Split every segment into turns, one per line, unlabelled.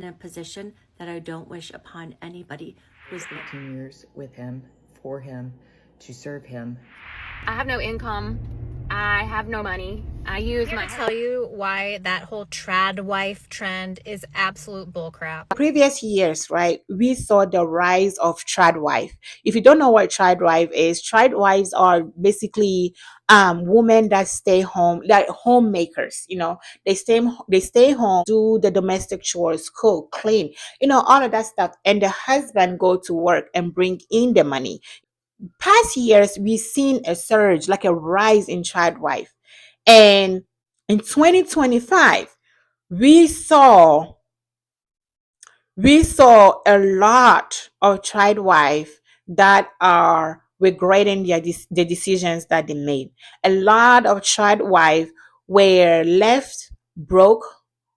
in a position that I don't wish upon anybody who's
15 years with him, for him, to serve him.
I have no income. I have no money. I use my...
tell you why that whole trad wife trend is absolute bullcrap.
Previous years, right, we saw the rise of trad wife. If you don't know what trad wife is, trad wives are basically women that stay home, like homemakers. They stay home, do the domestic chores, cook, clean, all of that stuff, and the husband go to work and bring in the money. Past years, we've seen a surge, like a rise in trad wife, and in 2025 we saw a lot of child wife that are regretting the decisions that they made. A lot of child wife were left broke,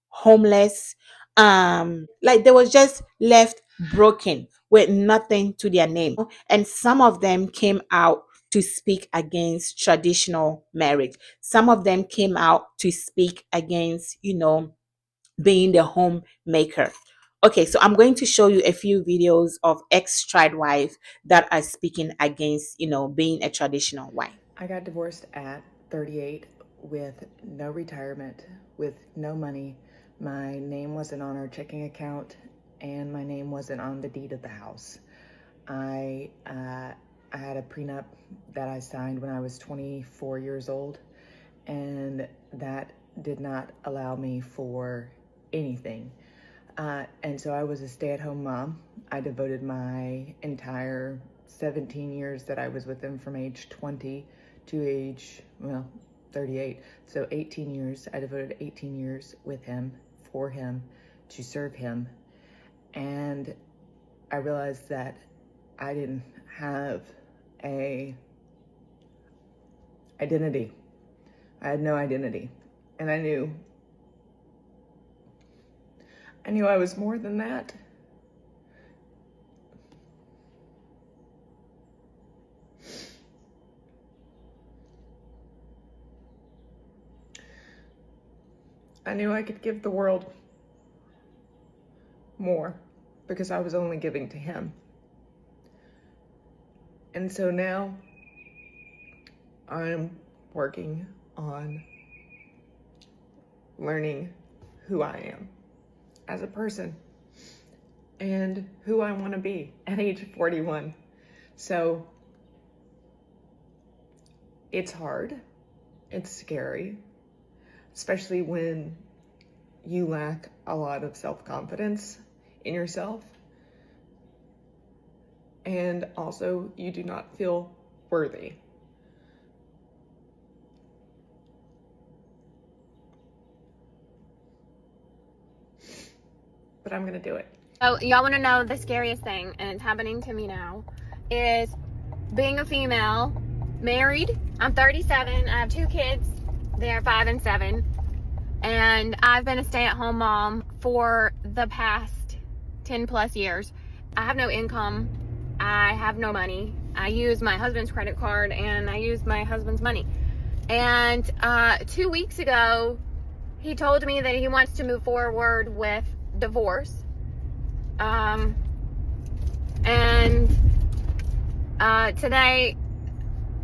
homeless, like they was just left broken with nothing to their name. And some of them came out to speak against traditional marriage. Some of them came out to speak against, being the homemaker. Okay, so I'm going to show you a few videos of ex-trad wives that are speaking against, being a traditional wife.
I got divorced at 38 with no retirement, with no money. My name wasn't on our checking account, and my name wasn't on the deed of the house. I had a prenup that I signed when I was 24 years old, and that did not allow me for anything. And so I was a stay-at-home mom. I devoted my entire 17 years that I was with him from age 20 to age, 38. So 18 years, I devoted 18 years with him, for him, to serve him. And I realized that I didn't have a identity. I had no identity. And I knew I was more than that. I knew I could give the world more because I was only giving to him. And so now I'm working on learning who I am as a person and who I want to be at age 41. So it's hard, it's scary, especially when you lack a lot of self-confidence in yourself, and also you do not feel worthy. But I'm gonna do it.
So y'all want to know the scariest thing, and it's happening to me now, is being a female, married. I'm 37. I have 2 kids. They're 5 and 7. And I've been a stay-at-home mom for the past 10 plus years. I have no income. I have no money. I use my husband's credit card and I use my husband's money. And 2 weeks ago, he told me that he wants to move forward with divorce. Today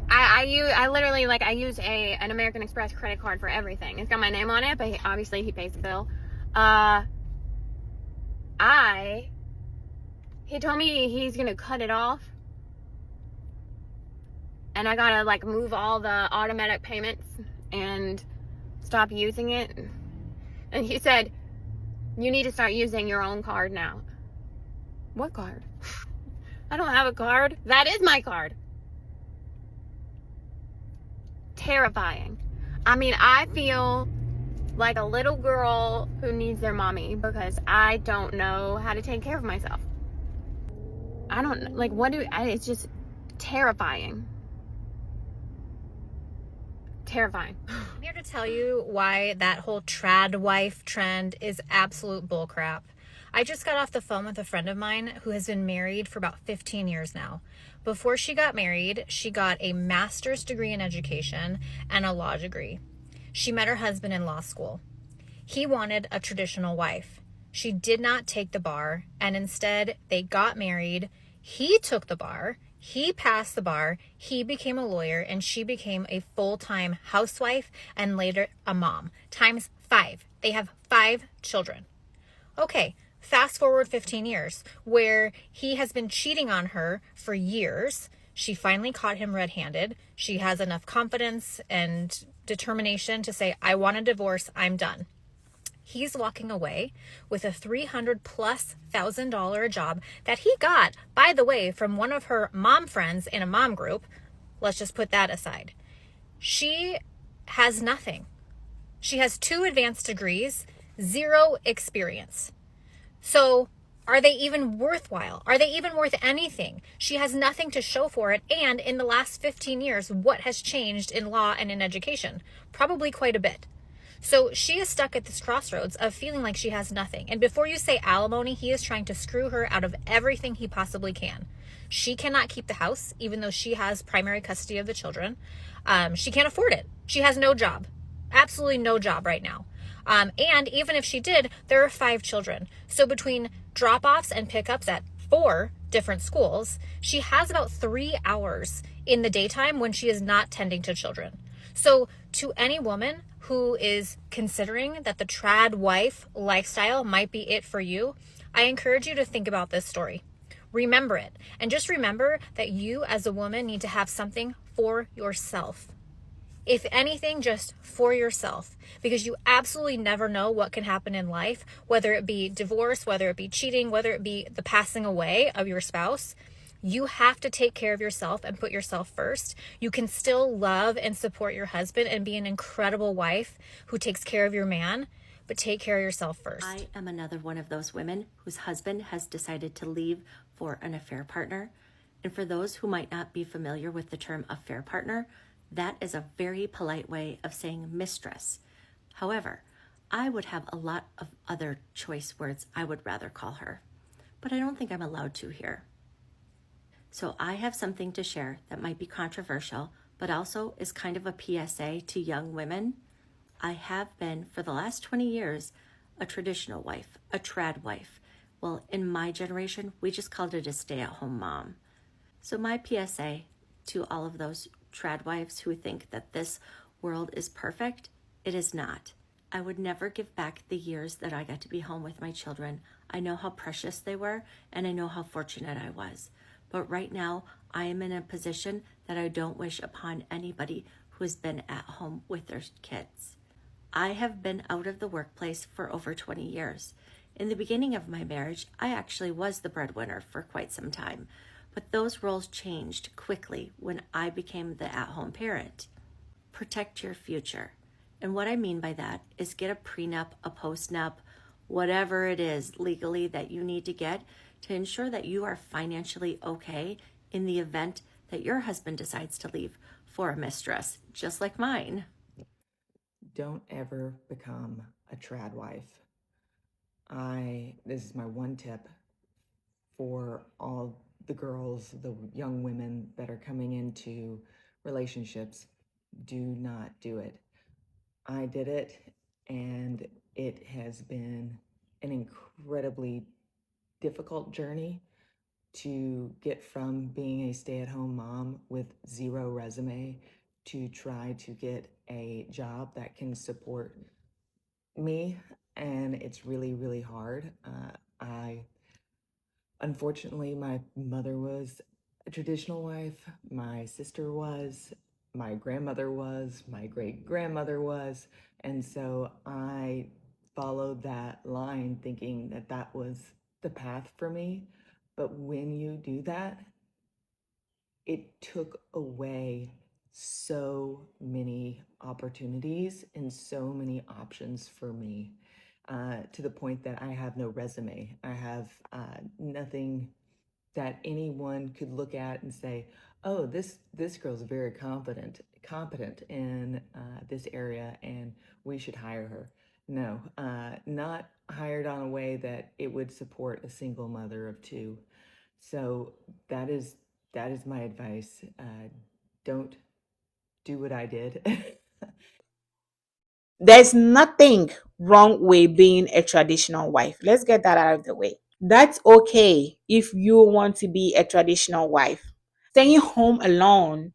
I literally, like, I use an American Express credit card for everything. It's got my name on it, but obviously he pays the bill. He told me he's gonna cut it off, and I gotta, like, move all the automatic payments and stop using it. And he said, you need to start using your own card now. What card? I don't have a card. That is my card. Terrifying. I mean, I feel like a little girl who needs their mommy because I don't know how to take care of myself. I don't, like, it's just terrifying. Terrifying.
I'm here to tell you why that whole trad wife trend is absolute bullcrap. I just got off the phone with a friend of mine who has been married for about 15 years now. Before she got married, she got a master's degree in education and a law degree. She met her husband in law school. He wanted a traditional wife. She did not take the bar, and instead they got married. He took the bar, he passed the bar, he became a lawyer, and she became a full-time housewife and later a mom. Times 5. They have 5 children. Okay, fast forward 15 years, where he has been cheating on her for years. She finally caught him red-handed. She has enough confidence and determination to say, I want a divorce, I'm done. He's walking away with a $300,000+ job that he got, by the way, from one of her mom friends in a mom group. Let's just put that aside. She has nothing. She has 2 advanced degrees, 0 experience. So are they even worthwhile? Are they even worth anything? She has nothing to show for it. And in the last 15 years, what has changed in law and in education? Probably quite a bit. So she is stuck at this crossroads of feeling like she has nothing. And before you say alimony, he is trying to screw her out of everything he possibly can. She cannot keep the house, even though she has primary custody of the children. She can't afford it. She has no job. Absolutely no job right now. And even if she did, there are 5 children. So between drop-offs and pickups at 4 different schools, she has about 3 hours in the daytime when she is not tending to children. So to any woman who is considering that the trad wife lifestyle might be it for you, I encourage you to think about this story. Remember it. And just remember that you as a woman need to have something for yourself. If anything, just for yourself, because you absolutely never know what can happen in life, whether it be divorce, whether it be cheating, whether it be the passing away of your spouse. You have to take care of yourself and put yourself first. You can still love and support your husband and be an incredible wife who takes care of your man, but take care of yourself first.
I am another one of those women whose husband has decided to leave for an affair partner. And for those who might not be familiar with the term affair partner, that is a very polite way of saying mistress. However, I would have a lot of other choice words I would rather call her, but I don't think I'm allowed to here. So I have something to share that might be controversial, but also is kind of a PSA to young women. I have been, for the last 20 years, a traditional wife, a trad wife. Well, in my generation, we just called it a stay-at-home mom. So my PSA to all of those trad wives who think that this world is perfect, it is not. I would never give back the years that I got to be home with my children. I know how precious they were, and I know how fortunate I was. But right now, I am in a position that I don't wish upon anybody who has been at home with their kids. I have been out of the workplace for over 20 years. In the beginning of my marriage, I actually was the breadwinner for quite some time, but those roles changed quickly when I became the at-home parent. Protect your future. And what I mean by that is get a prenup, a postnup, whatever it is legally that you need to get to ensure that you are financially okay in the event that your husband decides to leave for a mistress, just like mine.
Don't ever become a trad wife. This is my one tip for all the girls, the young women that are coming into relationships. Do not do it. I did it, and it has been an incredibly difficult journey to get from being a stay-at-home mom with 0 resume to try to get a job that can support me, and it's really, really hard. Unfortunately, my mother was a traditional wife, my sister was, my grandmother was, my great-grandmother was, and so I followed that line thinking that that was the path for me. But when you do that, it took away so many opportunities and so many options for me, to the point that I have no resume. I have nothing that anyone could look at and say, "Oh, this girl's very competent in this area, and we should hire her." No, not hired on a way that it would support a single mother of 2. So that is my advice. Don't do what I did.
There's nothing wrong with being a traditional wife. Let's get that out of the way. That's okay if you want to be a traditional wife. Staying home alone,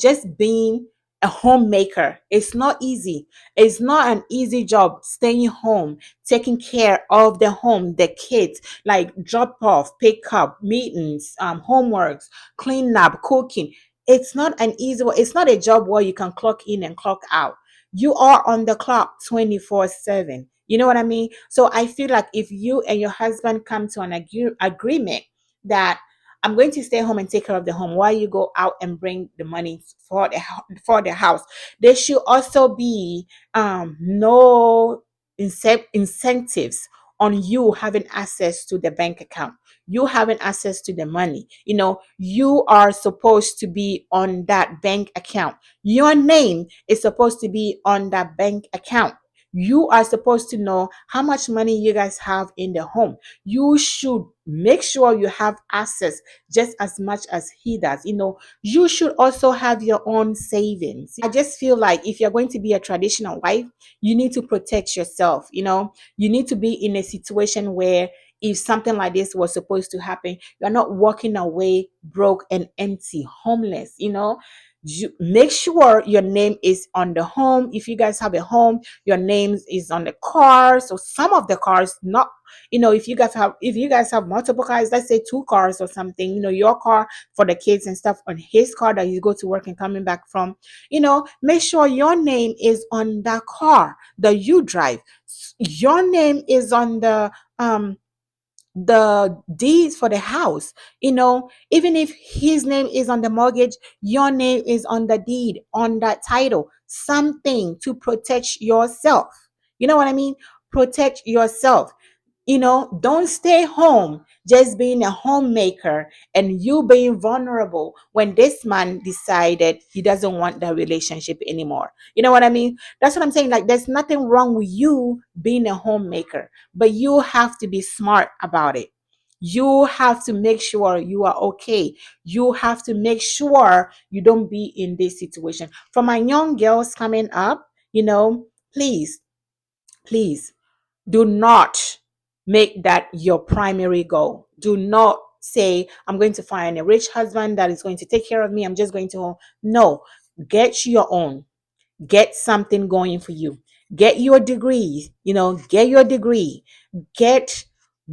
just being a homemaker, it's not easy. It's not an easy job staying home, taking care of the home, the kids, like drop off, pick up, meetings, homeworks, clean up, cooking. It's not an easy one. It's not a job where you can clock in and clock out. You are on the clock 24/7. You know what I mean? So I feel like if you and your husband come to an agreement that I'm going to stay home and take care of the home while you go out and bring the money for the house, there should also be no incentives on you having access to the bank account, you having access to the money. You are supposed to be on that bank account. Your name is supposed to be on that bank account. You are supposed to know how much money you guys have in the home. You should make sure you have access just as much as he does. You should also have your own savings. I just feel like if you're going to be a traditional wife, you need to protect yourself. You need to be in a situation where if something like this was supposed to happen, you're not walking away broke and empty, homeless. You make sure your name is on the home. If you guys have a home, your name is on the car. So some of the cars, not, if you guys have multiple cars, let's say 2 cars or something, your car for the kids and stuff, on his car that you go to work and coming back from, make sure your name is on that car that you drive. Your name is on the deeds for the house. Even if his name is on the mortgage, your name is on the deed, on that title, something to protect yourself. You know what I mean? Protect yourself. Don't stay home just being a homemaker and you being vulnerable when this man decided he doesn't want that relationship anymore. You know what I mean? That's what I'm saying. Like, there's nothing wrong with you being a homemaker, but you have to be smart about it. You have to make sure you are okay. You have to make sure you don't be in this situation. For my young girls coming up, please, please do not make that your primary goal. Do not say, I'm going to find a rich husband that is going to take care of me. I'm just going to. No, get your own. Get something going for you. Get your degree. Get your degree. Get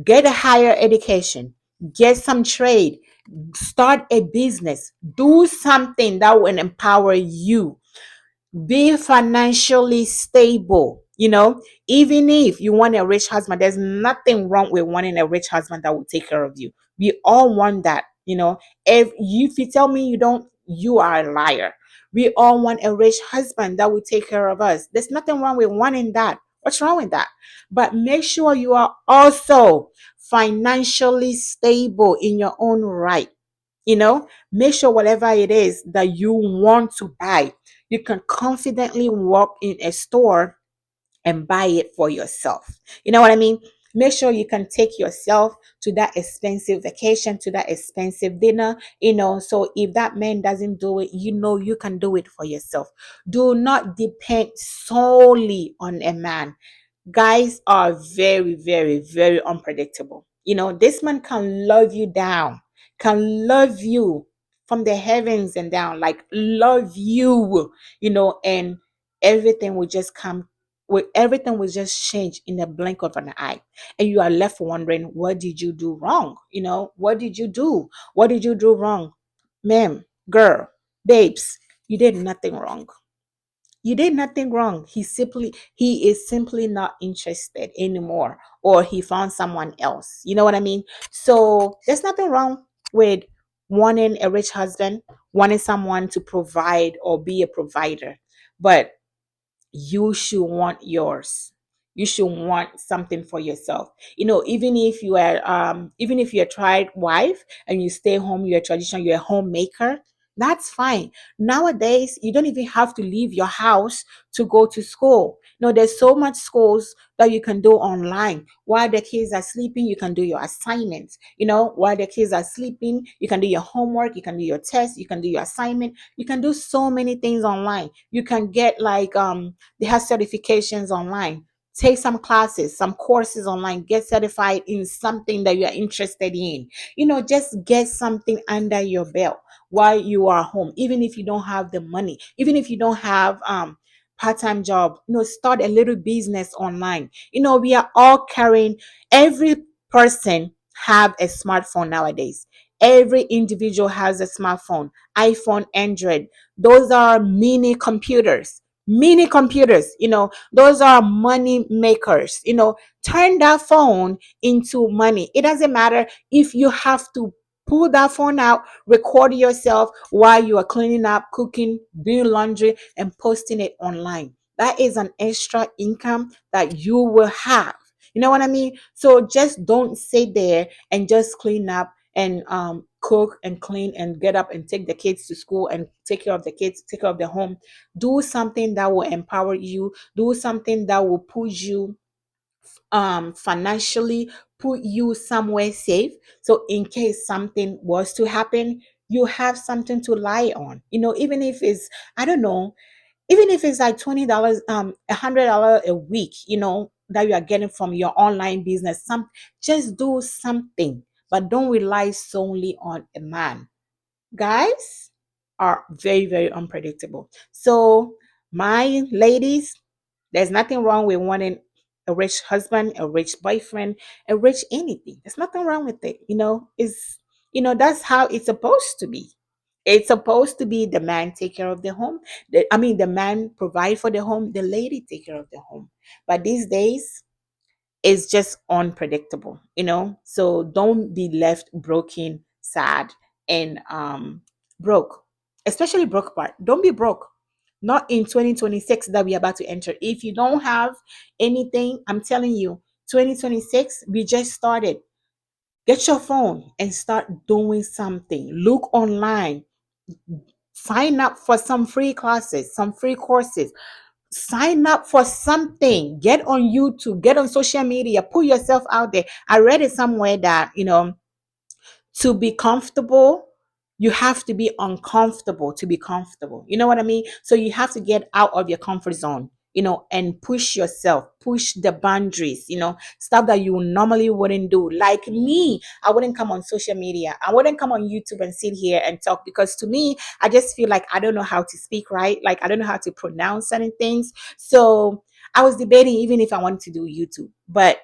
get a higher education. Get some trade. Start a business. Do something that will empower you. Be financially stable. Even if you want a rich husband, there's nothing wrong with wanting a rich husband that will take care of you. We all want that. If you tell me you don't, you are a liar. We all want a rich husband that will take care of us. There's nothing wrong with wanting that. What's wrong with that? But make sure you are also financially stable in your own right. Make sure whatever it is that you want to buy, you can confidently walk in a store and buy it for yourself. You know what I mean? Make sure you can take yourself to that expensive vacation, to that expensive dinner. So if that man doesn't do it, you can do it for yourself. Do not depend solely on a man. Guys are very, very, very unpredictable. This man can love you down, can love you from the heavens and down, like love you, and everything will just come. Everything will just change in the blink of an eye, and you are left wondering, what did you do wrong? What did you do? What did you do wrong, ma'am, girl, babes? You did nothing wrong. You did nothing wrong. He is simply not interested anymore, or he found someone else. You know what I mean? So there's nothing wrong with wanting a rich husband, wanting someone to provide or be a provider, but you should want yours. You should want something for yourself. Even if you're a tried wife and you stay home, you're a traditional, you're a homemaker, that's fine. Nowadays, you don't even have to leave your house to go to school. There's so much schools that you can do online. While the kids are sleeping, you can do your assignments. While the kids are sleeping, you can do your homework, you can do your test, you can do your assignment. You can do so many things online. You can get, like, they have certifications online. take some classes, some courses online, get certified in something that you are interested in. Just get something under your belt while you are home, even if you don't have the money, even if you don't have part-time job. Start a little business online. We are all carrying, every person have a smartphone nowadays. Every individual has a smartphone, iPhone, Android. Those are mini computers. Those are money makers. Turn that phone into money. It doesn't matter if you have to pull that phone out, record yourself while you are cleaning up, cooking, doing laundry, and posting it online. That is an extra income that you will have. You know what I mean? So just don't sit there and just clean up and cook and clean and get up and take the kids to school and take care of the kids, take care of the home. Do something that will empower you. Do something that will put you financially, put you somewhere safe. So in case something was to happen, you have something to lie on. Even if it's, I don't know, even if it's like $20, $100 a week, that you are getting from your online business. Just do something, but don't rely solely on a man. Guys are very, very unpredictable. So my ladies, there's nothing wrong with wanting a rich husband, a rich boyfriend, a rich anything. There's nothing wrong with it. That's how it's supposed to be. It's supposed to be the man take care of the home. The man provide for the home, the lady take care of the home. But these days, it's just unpredictable. So don't be left broken, sad, and broke. Especially broke part. Don't be broke. Not in 2026 that we're about to enter. If you don't have anything, I'm telling you, 2026, we just started. Get your phone and start doing something. Look online. Sign up for some free classes, some free courses. Sign up for something. Get on YouTube, get on social media, put yourself out there. I read it somewhere that, to be comfortable, you have to be uncomfortable to be comfortable. You know what I mean? So you have to get out of your comfort zone, and push yourself, push the boundaries, stuff that you normally wouldn't do. Like me, I wouldn't come on social media. I wouldn't come on YouTube and sit here and talk, because to me, I just feel like I don't know how to speak right. Like I don't know how to pronounce certain things. So I was debating even if I wanted to do YouTube, but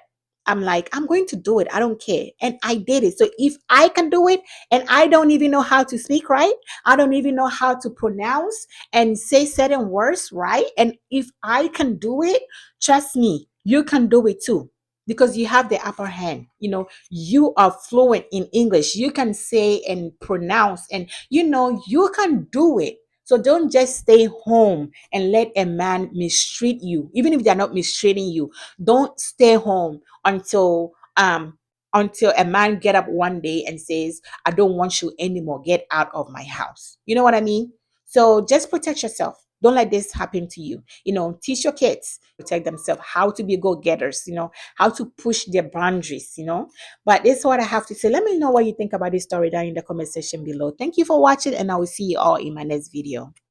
I'm like, I'm going to do it. I don't care. And I did it. So if I can do it and I don't even know how to speak right, I don't even know how to pronounce and say certain words right. And if I can do it, trust me, you can do it too. Because you have the upper hand. You are fluent in English. You can say and pronounce, and you can do it. So don't just stay home and let a man mistreat you, even if they're not mistreating you. Don't stay home until a man get up one day and says, I don't want you anymore, get out of my house. You know what I mean? So just protect yourself. Don't let this happen to you. Teach your kids protect themselves, how to be go-getters, how to push their boundaries. But this is what I have to say. Let me know what you think about this story down in the comment section below. Thank you for watching, and I will see you all in my next video.